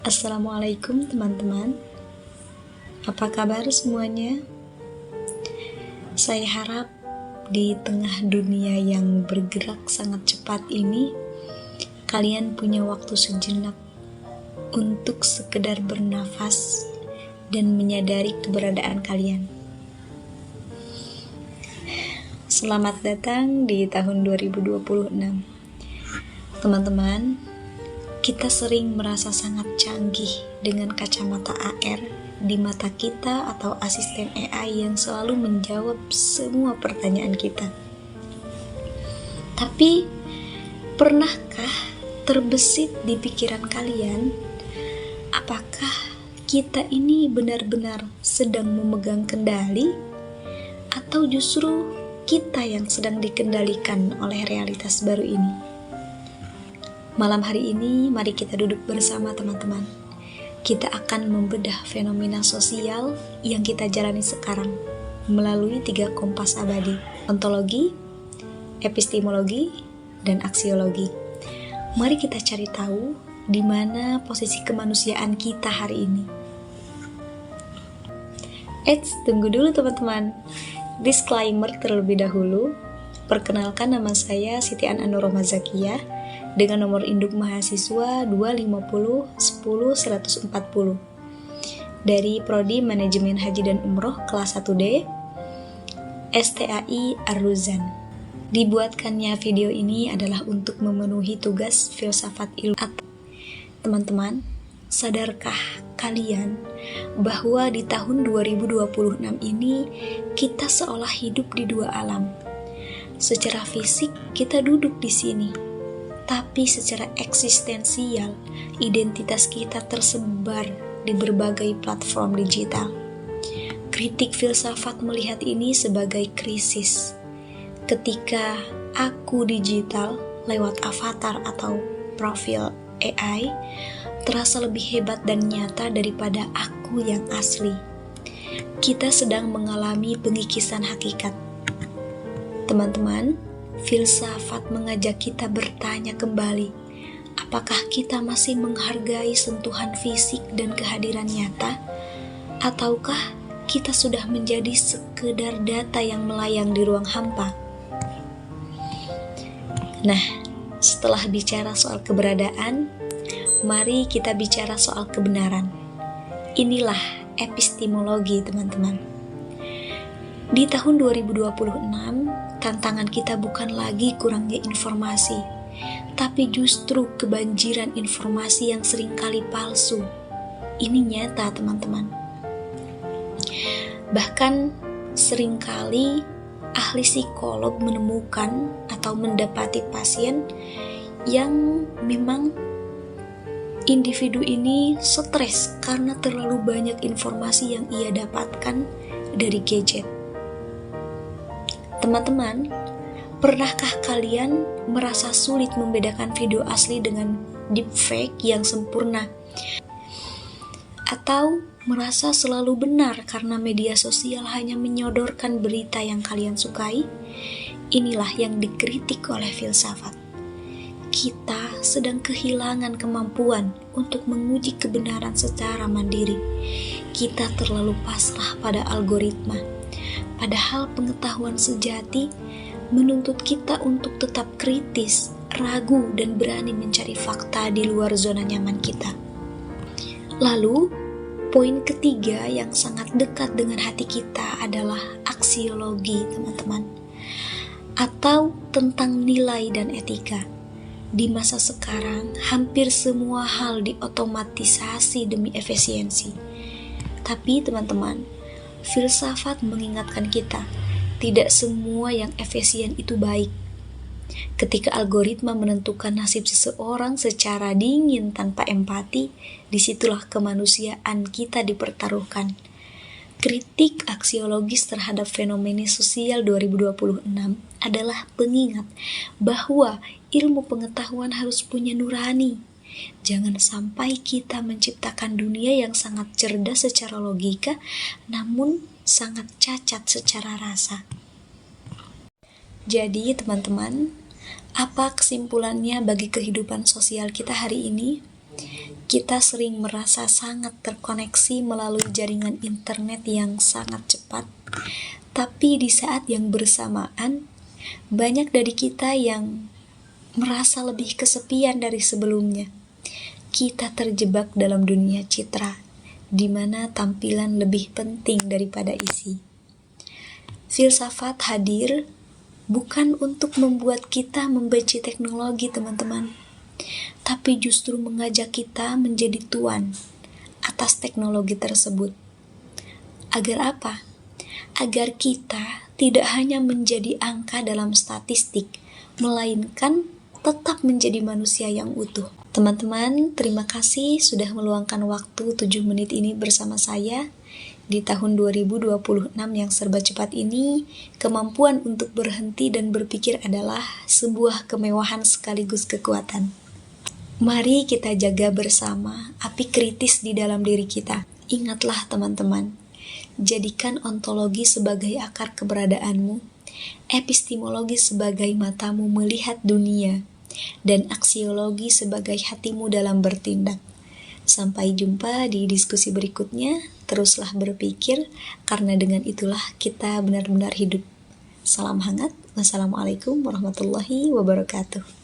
Assalamualaikum teman-teman. Apa kabar semuanya? Saya harap di tengah dunia yang bergerak sangat cepat ini, kalian punya waktu sejenak untuk sekedar bernafas dan menyadari keberadaan kalian. Selamat datang di tahun 2026. Teman-teman, kita sering merasa sangat canggih dengan kacamata AR di mata kita atau asisten AI yang selalu menjawab semua pertanyaan kita. Tapi, pernahkah terbesit di pikiran kalian, apakah kita ini benar-benar sedang memegang kendali, atau justru kita yang sedang dikendalikan oleh realitas baru ini? Malam hari ini, mari kita duduk bersama teman-teman. Kita akan membedah fenomena sosial yang kita jalani sekarang melalui 3 kompas abadi: ontologi, epistemologi, dan aksiologi. Mari kita cari tahu di mana posisi kemanusiaan kita hari ini. Tunggu dulu teman-teman. Disclaimer terlebih dahulu. Perkenalkan, nama saya Siti An-Nur Zakiyah dengan nomor induk mahasiswa 250 10 140 dari Prodi Manajemen Haji dan Umroh kelas 1D STAI Ar-Ruzan. Dibuatkannya video ini adalah untuk memenuhi tugas filsafat ilmu. Teman-teman, sadarkah kalian bahwa di tahun 2026 ini kita seolah hidup di 2 alam? Secara fisik kita duduk di sini, tapi secara eksistensial, identitas kita tersebar di berbagai platform digital. Kritik filsafat melihat ini sebagai krisis. Ketika aku digital lewat avatar atau profil AI terasa lebih hebat dan nyata daripada aku yang asli. Kita sedang mengalami pengikisan hakikat. Teman-teman, filsafat mengajak kita bertanya kembali, apakah kita masih menghargai sentuhan fisik dan kehadiran nyata, ataukah kita sudah menjadi sekedar data yang melayang di ruang hampa? Nah, setelah bicara soal keberadaan, mari kita bicara soal kebenaran. Inilah epistemologi, teman-teman. Di tahun 2026, tantangan kita bukan lagi kurangnya informasi, tapi justru kebanjiran informasi yang seringkali palsu. Ini nyata, teman-teman. Bahkan seringkali ahli psikolog menemukan atau mendapati pasien yang memang individu ini stres karena terlalu banyak informasi yang ia dapatkan dari gadget. Teman-teman, pernahkah kalian merasa sulit membedakan video asli dengan deepfake yang sempurna? Atau merasa selalu benar karena media sosial hanya menyodorkan berita yang kalian sukai? Inilah yang dikritik oleh filsafat. Kita sedang kehilangan kemampuan untuk menguji kebenaran secara mandiri. Kita terlalu pasrah pada algoritma. Padahal pengetahuan sejati menuntut kita untuk tetap kritis, ragu, dan berani mencari fakta di luar zona nyaman kita. Lalu, poin ketiga yang sangat dekat dengan hati kita adalah aksiologi, teman-teman, atau tentang nilai dan etika. Di masa sekarang, hampir semua hal diotomatisasi demi efisiensi. Tapi, teman-teman, filsafat mengingatkan kita, tidak semua yang efisien itu baik. Ketika algoritma menentukan nasib seseorang secara dingin tanpa empati, disitulah kemanusiaan kita dipertaruhkan. Kritik aksiologis terhadap fenomena sosial 2026 adalah pengingat bahwa ilmu pengetahuan harus punya nurani. Jangan sampai kita menciptakan dunia yang sangat cerdas secara logika, namun sangat cacat secara rasa. Jadi, teman-teman, apa kesimpulannya bagi kehidupan sosial kita hari ini? Kita sering merasa sangat terkoneksi melalui jaringan internet yang sangat cepat, tapi di saat yang bersamaan, banyak dari kita yang merasa lebih kesepian dari sebelumnya. Kita terjebak dalam dunia citra, di mana tampilan lebih penting daripada isi. Filsafat hadir bukan untuk membuat kita membenci teknologi, teman-teman, tapi justru mengajak kita menjadi tuan atas teknologi tersebut. Agar apa? Agar kita tidak hanya menjadi angka dalam statistik, melainkan tetap menjadi manusia yang utuh. Teman-teman, terima kasih sudah meluangkan waktu 7 menit ini bersama saya. Di tahun 2026 yang serba cepat ini, kemampuan untuk berhenti dan berpikir adalah sebuah kemewahan sekaligus kekuatan. Mari kita jaga bersama api kritis di dalam diri kita. Ingatlah teman-teman, jadikan ontologi sebagai akar keberadaanmu, epistemologi sebagai matamu melihat dunia, dan aksiologi sebagai hatimu dalam bertindak. Sampai jumpa di diskusi berikutnya. Teruslah berpikir, karena dengan itulah kita benar-benar hidup. Salam hangat. Wassalamualaikum warahmatullahi wabarakatuh.